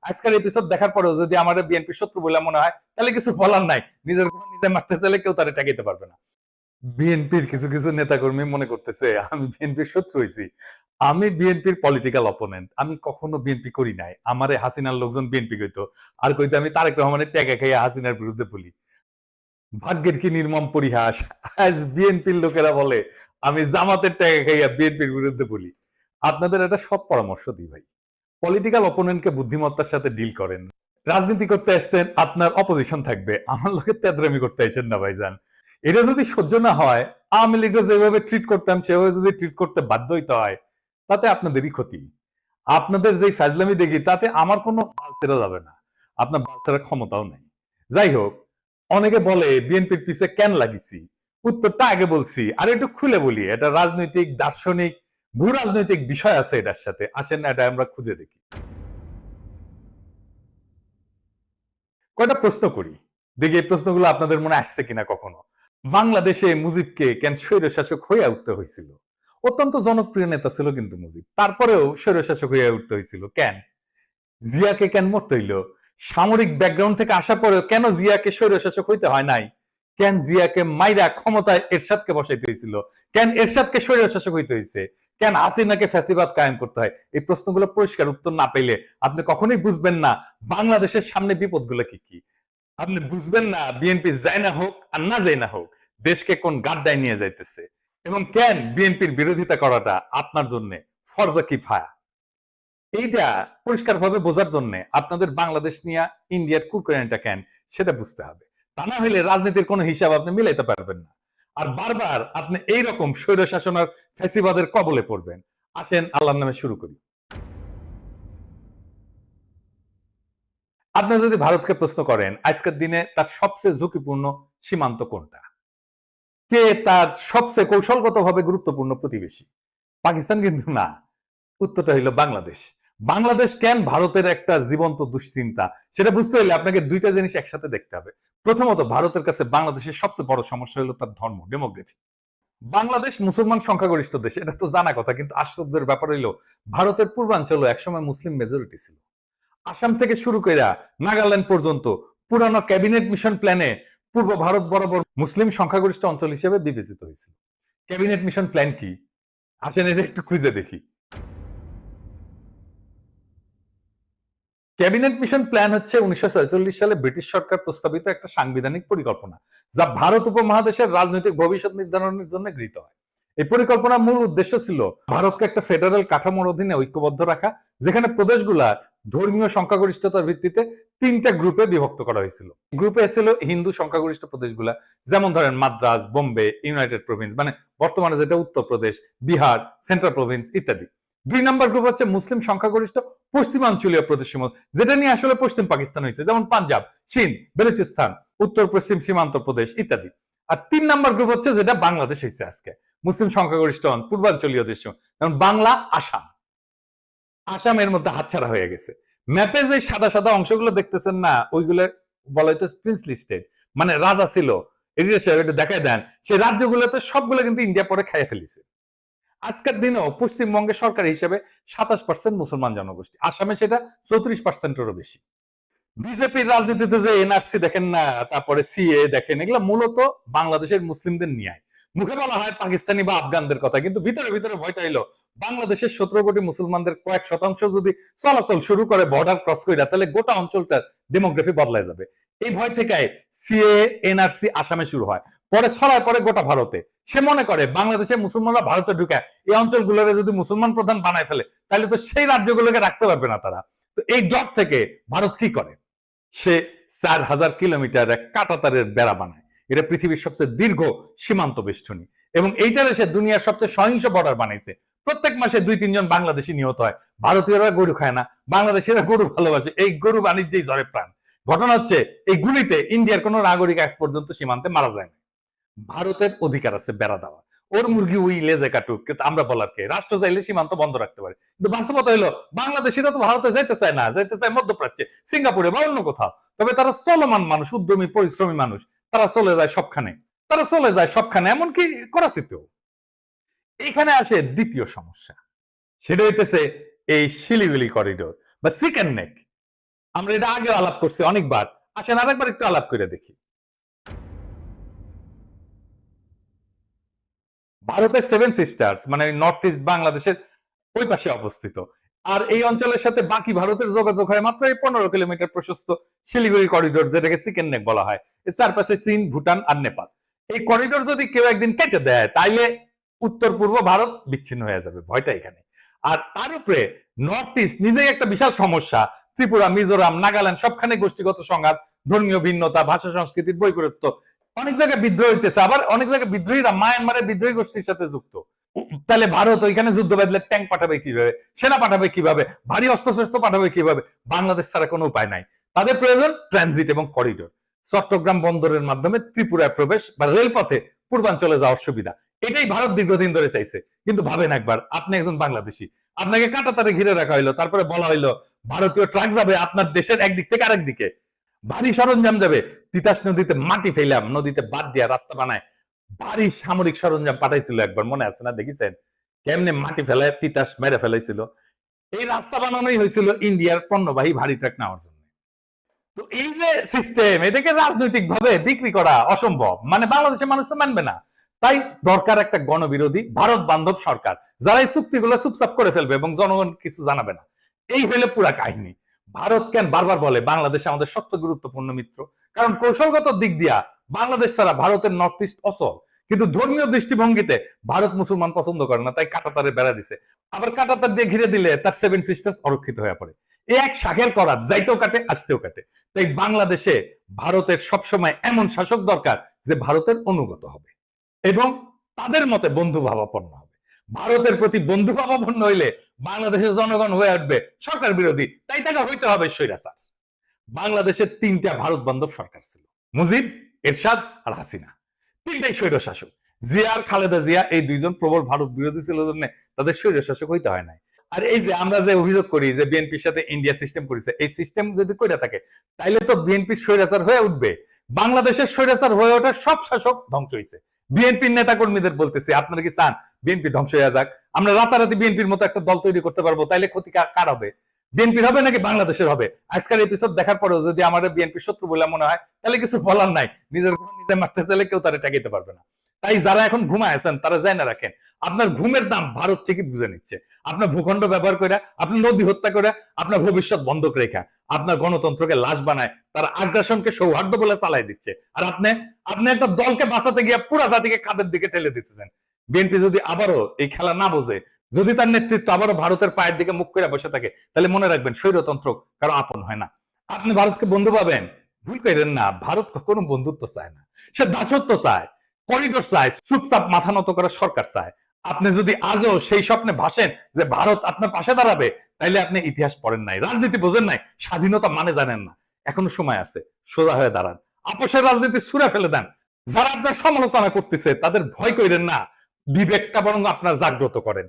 আজকের এপিসোড দেখার পরেও যদি আমার বিএনপি শত্রু বলে মনে হয়, তাহলে কিছু বলার নাই। নিজের নিজে মারতে চাইলে কেউ তারে ঠেকাইতে পারবে না। বিএনপির কিছু কিছু নেতাকর্মী মনে করতেছে আমি বিএনপির শত্রু হয়েছি। আমি বিএনপির পলিটিক্যাল অপোনেন্ট। আমি কখনো বিএনপি করি নাই। আমারে হাসিনার লোকজন বিএনপি কইতো, আর কইতো আমি তারেক রহমানের টেকা খাইয়া হাসিনার বিরুদ্ধে বলি। ভাগ্যের কি নির্মম পরিহাস, আজ বিএনপির লোকেরা বলে আমি জামাতের টেকা খাইয়া বিএনপির বিরুদ্ধে বলি। আপনাদের একটা সৎ পরামর্শ দিই ভাই, পলিটিক্যাল অপোনেন্টকে বুদ্ধিমত্তার সাথে ডিল করেন। রাজনীতি করতে আসছেন, আপনার অপোজিশন থাকবে, আমার লোকের তেদরামি করতে আসেন না ভাইজান। এটা যদি সহ্য না হয়, আওয়ামী লীগরা যেভাবে ট্রিট করতাম সেভাবে যদি ট্রিট করতে বাধ্য হইতে হয়, তাতে আপনাদেরই ক্ষতি। আপনাদের যে ফাজলামি দেখি তাতে আমার কোনো বাল ছেড়া যাবে না, আপনার বাল ছেড়ার ক্ষমতাও নেই। যাই হোক, অনেকে বলে বিএনপির পিছে কেন লাগিছি, উত্তরটা আগে বলছি, আর একটু খুলে বলি। এটা রাজনৈতিক, দার্শনিক, ভূ রাজনৈতিক বিষয় আছে এটার সাথে। আসেন না এটা আমরা খুঁজে দেখি। কয়টা প্রশ্ন করি, দেখি এই প্রশ্নগুলো আপনাদের মনে আসছে কিনা কখনো। বাংলাদেশে মুজিবকে কেন স্বৈরশাসক হয়ে উঠতে হয়েছিল? অত্যন্ত জনপ্রিয় নেতা ছিল কিন্তু মুজিব, তারপরেও স্বৈরশাসক হয়ে উঠতে হয়েছিল কেন? জিয়াকে কেন মরতে হইল? সামরিক ব্যাকগ্রাউন্ড থেকে আসা পরেও কেন জিয়াকে স্বৈরশাসক হইতে হয় নাই? কেন জিয়াকে মাইরা ক্ষমতায় এরশাদকে বসাইতে হয়েছিল? কেন এরশাদকে স্বৈরশাসক হইতে হয়েছে? কেন হাসিনাকে ফ্যাসিবাদ কায়েম করতে হয়? এই প্রশ্নগুলো পরিষ্কার উত্তর না পেলে আপনি কখনোই বুঝবেন না বাংলাদেশের সামনে বিপদগুলো কি কি। আপনি বুঝবেন না বিএনপি যায় না হোক আর না যায় না হোক, দেশকে কোন গাড্ডায় নিয়ে যাইতেছে, এবং কেন বিএনপির বিরোধিতা করাটা আপনার জন্য ফরজা কিফায়া। এইটা পরিষ্কার ভাবে বোঝার জন্য আপনাদের বাংলাদেশ নিয়ে ইন্ডিয়ার কুরকুরানিটা কেন সেটা বুঝতে হবে। তা না হলে রাজনীতির কোনো হিসাব আপনি মিলাইতে পারবেন না, আর বারবার আপনি এইরকম স্বৈর শাসন আর ফ্যাসিবাদের কবলে পড়বেন। আসেন আল্লাহর নামে শুরু করি। আপনি যদি ভারতকে প্রশ্ন করেন আজকের দিনে তার সবচেয়ে ঝুঁকিপূর্ণ সীমান্ত কোনটা, কে তার সবচেয়ে কৌশলগতভাবে গুরুত্বপূর্ণ প্রতিবেশী, পাকিস্তান কিন্তু না। উত্তরটা হইল বাংলাদেশ। বাংলাদেশ কেন ভারতের একটা জীবন্ত দুশ্চিন্তা, সেটা বুঝতে হলে আপনাকে দুইটা জিনিস একসাথে দেখতে হবে। প্রথমত, ভারতের কাছে বাংলাদেশের সবচেয়ে বড় সমস্যা হলো তার ধর্ম, ডেমোগ্রাফি। বাংলাদেশ মুসলমান সংখ্যাগরিষ্ঠ দেশ, এটা তো জানা কথা, কিন্তু আশ্চর্যের ব্যাপার হইলো ভারতের পূর্বাঞ্চলে একসময় মুসলিম মেজরিটি ছিল। আসাম থেকে শুরু করে নাগাল্যান্ড পর্যন্ত পুরানো ক্যাবিনেট মিশন প্ল্যানে পূর্ব ভারত বরাবর মুসলিম সংখ্যাগরিষ্ঠ অঞ্চল হিসেবে বিবেচিত হয়েছিল। ক্যাবিনেট মিশন প্ল্যান কি? আসেন এটা একটু খুঁজে দেখি। ক্যাবিনেট মিশন প্ল্যান হচ্ছে 1946 সালে ব্রিটিশ সরকার প্রস্তাবিত একটা সাংবিধানিক পরিকল্পনা, যা ভারত উপমহাদেশের রাজনৈতিক ভবিষ্যৎ নির্ধারণের জন্য গৃহীত হয়। এই পরিকল্পনার মূল উদ্দেশ্য ছিল ভারতকে একটা ফেডারেল কাঠামোর অধীনে ঐক্যবদ্ধ রাখা, যেখানে প্রদেশগুলা ধর্মীয় সংখ্যাগরিষ্ঠতার ভিত্তিতে তিনটা গ্রুপে বিভক্ত করা হয়েছিল। গ্রুপে ছিল হিন্দু সংখ্যাগরিষ্ঠ প্রদেশগুলা, যেমন ধরেন মাদ্রাজ, বোম্বে, ইউনাইটেড প্রভিন্স, মানে বর্তমানে যেটা উত্তরপ্রদেশ, বিহার, সেন্ট্রাল প্রভিন্স ইত্যাদি। 2 নম্বর গ্রুপ হচ্ছে মুসলিম সংখ্যাগরিষ্ঠ পশ্চিমাঞ্চলীয় প্রদেশসমূহ, যেটা নিয়ে আসলে পশ্চিম পাকিস্তান হয়েছে, যেমন পাঞ্জাব, সিন্ধ, বেলুচিস্তান, উত্তর পশ্চিম সীমান্ত প্রদেশ ইত্যাদি। আর 3 নম্বর গ্রুপ হচ্ছে যেটা বাংলাদেশ হয়েছে আজকে, মুসলিম সংখ্যাগরিষ্ঠ পূর্বাঞ্চলীয় দেশ, যেমন বাংলা, আসাম। আসামের মধ্যে হাতছাড়া হয়ে গেছে। ম্যাপে যে সাদা সাদা অংশগুলো দেখতেছেন না, ওইগুলো বলা হইতো প্রিন্সলি স্টেট, মানে রাজা ছিল। এটা দেখায় দেন, সেই রাজ্যগুলোতে সবগুলো কিন্তু ইন্ডিয়া পরে খেয়ে ফেলিছে। আজকের দিনেও পশ্চিমবঙ্গের সরকার হিসেবে 27% মুসলমান জনগোষ্ঠী, আসামে সেটা 34%-এরও বেশি। বিজেপির রাজনীতিতে যে এনআরসি দেখেন না, তারপরে সিএ দেখেন, এগুলো মূলত বাংলাদেশের মুসলিমদের নিয়ে। মুখে বলা হয় পাকিস্তানি বা আফগানদের কথা, কিন্তু ভিতরে ভিতরে ভয়টা এলো বাংলাদেশের 17 কোটি মুসলমানদের কয়েক শতাংশ যদি চলাচল শুরু করে বর্ডার ক্রস করে, তাহলে গোটা অঞ্চলটার ডেমোগ্রাফি বদলায় যাবে। এই ভয় থেকে সিএ, এনআরসি আসামে শুরু হয়, পরে ছড়ায় পরে গোটা ভারতে। সে মনে করে বাংলাদেশের মুসলমানরা ভারতে ঢুকে এই অঞ্চলগুলোকে যদি মুসলমান প্রধান বানায় ফেলে, তাহলে তো সেই রাজ্যগুলোকে রাখতে পারবে না তারা। তো এই ডট থেকে ভারত কি করে, সে 4000 কিলোমিটার এক কাঁটাতারের বেড়া বানায়। এটা পৃথিবীর সবচেয়ে দীর্ঘ সীমান্ত বেষ্টনী, এবং এইটারে সে দুনিয়ার সবচেয়ে সহিংস বর্ডার বানাইছে। প্রত্যেক মাসে 2-3 জন বাংলাদেশি নিহত হয়। ভারতীয়রা গরু খায় না, বাংলাদেশিরা গরু ভালোবাসে, এই গরু বাণিজ্যেই ঝরে প্রাণ। ঘটনা হচ্ছে এই গুলিতে ইন্ডিয়ার কোন নাগরিক আজ পর্যন্ত সীমান্তে মারা যায় না। ভারতের অধিকার আছে বেড়া দেওয়া, ওর মুরগি উই লেজে কাটুক, কিন্তু আমরা বলার কে? রাষ্ট্র চাইলে সীমান্ত বন্ধ রাখতে পারে, কিন্তু বাস্তবতা হলো বাংলাদেশিরা তো ভারতে যাইতে চায় না, যাইতে চায় মধ্যপ্রাচ্যে, সিঙ্গাপুরে বা অন্য কোথাও। তবে তারা চলমান মানুষ, উদ্যমী পরিশ্রমী মানুষ, তারা চলে যায় সবখানে, তারা চলে যায় সবখানে, এমনকি করাচিতেও। এখানে আসে দ্বিতীয় সমস্যা, সেটা হইতেছে এই শিলিগুড়ি করিডোর বা চিকেন নেক। আমরা এটা আগে আলাপ করছি অনেকবার, আসেন আরেকবার একটু আলাপ করে দেখি। ভারতের সেভেন সিস্টার্স মানে নর্থ ইস্ট বাংলাদেশের ওই পাশে অবস্থিত। আর এই অঞ্চলের সাথে বাকি ভারতের যোগাযোগ হয় মাত্র এই 15 কিলোমিটার প্রশস্ত শিলিগুড়ি করিডোর, যেটাকে চিকেন নেক বলা হয়। এর চারপাশে চীন, ভুটান আর নেপাল। এই করিডোর যদি কেউ একদিন কেটে দেয়, তাইলে উত্তর পূর্ব ভারত বিচ্ছিন্ন হয়ে যাবে, ভয়টা এখানে। আর তার উপরে নর্থ ইস্ট নিজেই একটা বিশাল সমস্যা। ত্রিপুরা, মিজোরাম, নাগাল্যান্ড সবখানে গোষ্ঠীগত সংঘাত, ধর্মীয় ভিন্নতা, ভাষা সংস্কৃতির বৈপরীত্য। অনেক জায়গায় বিদ্রোহ হইতেছে, আবার অনেক জায়গায় বিদ্রোহীরা মায়ানমারের বিদ্রোহী গোষ্ঠীর সাথে যুক্ত। তাহলে ভারত ওইখানে যুদ্ধ বাঁধলে ট্যাঙ্ক পাঠাবে কিভাবে, সেনা পাঠাবে কিভাবে, ভারী অস্ত্রশস্ত্র পাঠাবে কিভাবে? বাংলাদেশ ছাড়া কোনো উপায় নাই। তাদের প্রয়োজন ট্রানজিট এবং করিডোর। চট্টগ্রাম বন্দরের মাধ্যমে ত্রিপুরায় প্রবেশ বা রেলপথে পূর্বাঞ্চলে যাওয়ার সুবিধা, এটাই ভারত দীর্ঘদিন ধরে চাইছে। কিন্তু ভাবেন একবার, আপনি একজন বাংলাদেশি, আপনাকে কাঁটাতারে ঘিরে রাখা হইলো, তারপরে বলা হইলো ভারতীয় ট্রাক যাবে আপনার দেশের একদিক থেকে আরেক দিকে, ভারী সরঞ্জাম যাবে। তিতাস নদীতে মাটি ফেলাম, নদীতে বাদ দিয়া রাস্তা বানায় ভারী সামরিক সরঞ্জাম পাঠাইছিল একবার, মনে আছে না? দেখেছেন কেমনে মাটি ফেলায় তিতাস মেরে ফেলাইছিল? এই রাস্তা বানানোই হয়েছিল ইন্ডিয়ার পণ্যবাহী ভারী ট্রাক নেওয়ার জন্য। তো এই যে সিস্টেম, এটাকে রাজনৈতিক ভাবে বিক্রি করা অসম্ভব, মানে বাংলাদেশের মানুষ তো মানবে না। তাই দরকার একটা গণবিরোধী ভারত বান্ধব সরকার, যারা এই চুক্তিগুলো চুপচাপ করে ফেলবে এবং জনগণ কিছু জানাবে না। এই হইলে পুরা কাহিনী। ভারত কেন বারবার বলে বাংলাদেশ আমাদের সবচেয়ে গুরুত্বপূর্ণ মিত্র? কারণ কৌশলগত দিক দিয়া বাংলাদেশ ছাড়া ভারতের নর্থ ইস্ট অচল। কিন্তু ধর্মীয় দৃষ্টিভঙ্গিতে ভারত মুসলমান পছন্দ করে না, তাই কাঁটাতারে বেড়া দিছে। আবার কাঁটাতার দিয়ে ঘিরে দিলে তার সেভেন সিস্টার্স অরক্ষিত হয়ে পড়ে। এই এক শাখের করাত যাইতেও কাটে, আসতেও কাটে। তাই বাংলাদেশে ভারতের সবসময় এমন শাসক দরকার যে ভারতের অনুগত হবে এবং তাদের মতে বন্ধু ভাবাপন্ন হবে। ভারতের প্রতি বন্ধু ভাবাপন্ন হইলে বাংলাদেশের জনগণ হয়ে উঠবে সরকার বিরোধী, তাই তাকে হইতে হবে স্বৈরাচার। বাংলাদেশের তিনটা ভারত বান্ধব সরকার ছিল, মুজিব, এরশাদ আর হাসিনা। তিনটাই স্বৈর শাসক। জিয়া আর খালেদা জিয়া এই দুইজন প্রবল ভারত বিরোধী ছিল জন্য তাদের স্বৈর শাসক হইতে হয় নাই। আর এই যে আমরা যে অভিযোগ করি যে বিএনপির সাথে ইন্ডিয়া সিস্টেম করেছে, এই সিস্টেম যদি করে থাকে তাইলে তো বিএনপি স্বৈরাচার হয়ে উঠবে। বাংলাদেশের স্বৈরাচার হয়ে ওঠার সব শাসক ধ্বংস হয়েছে। বিএনপির নেতা কর্মীদের বলতেছে, আপনারা কি চান বিএনপি ধ্বংস হয়ে যাক? আমরা রাতারাতি বিএনপির মতো একটা দল তৈরি করতে পারবো, তাইলে ক্ষতি কার হবে? বিএনপির হবে নাকি বাংলাদেশের হবে? আজকের এপিসোড দেখার পরেও যদি আমাদের বিএনপির শত্রু বলে মনে হয়, তাহলে কিছু বলার নাই। নিজের ঘুম নিজে মারতে চাইলে কেউ তারা ঠেকাইতে পারবে না। তাই যারা এখন ঘুমায় আছেন তারা জেনে রাখেন, আপনার ঘুমের দাম ভারত থেকে বুঝে নিচ্ছে। আপনার ভূখণ্ড ব্যবহার করে, আপনার নদী হত্যা করে, আপনার ভবিষ্যৎ বন্ধক রেখা, আপনার গণতন্ত্রকে লাশ বানায়, তারা আগ্রাসনকে সৌহার্দ্য বলে চালাই দিচ্ছে। আর আপনি আপনি একটা দলকে বাঁচাতে গিয়ে পুরা জাতিকে খাদের দিকে ঠেলে দিতেছেন। বিএনপি যদি আবারও এই খেলা না বোঝে, যদি তার নেতৃত্ব আবারও ভারতের পায়ের দিকে মুখ করে বসে থাকে, তাহলে মনে রাখবেন স্বৈরতন্ত্র কারো আপন হয় না। আপনি ভারতকে বন্ধু পাবেন, ভুল করেন না। ভারত কখনো বন্ধুত্ব চায় না, সে দাসত্ব চায়, করিডোর চায়, চুপচাপ মাথা নত করা সরকার চায়। আপনি যদি আজও সেই স্বপ্নে ভাসেন যে ভারত আপনার পাশে দাঁড়াবে, তাইলে আপনি ইতিহাস পড়েন নাই, রাজনীতি বোঝেন নাই, স্বাধীনতা মানে জানেন না। এখনো সময় আছে, সোজা হয়ে দাঁড়ান, আপোষের রাজনীতি ছুঁড়ে ফেলে দেন। যারা আপনার সমালোচনা করতেছে তাদের ভয় করেন না, বিবেকটা বরং আপনার জাগ্রত করেন।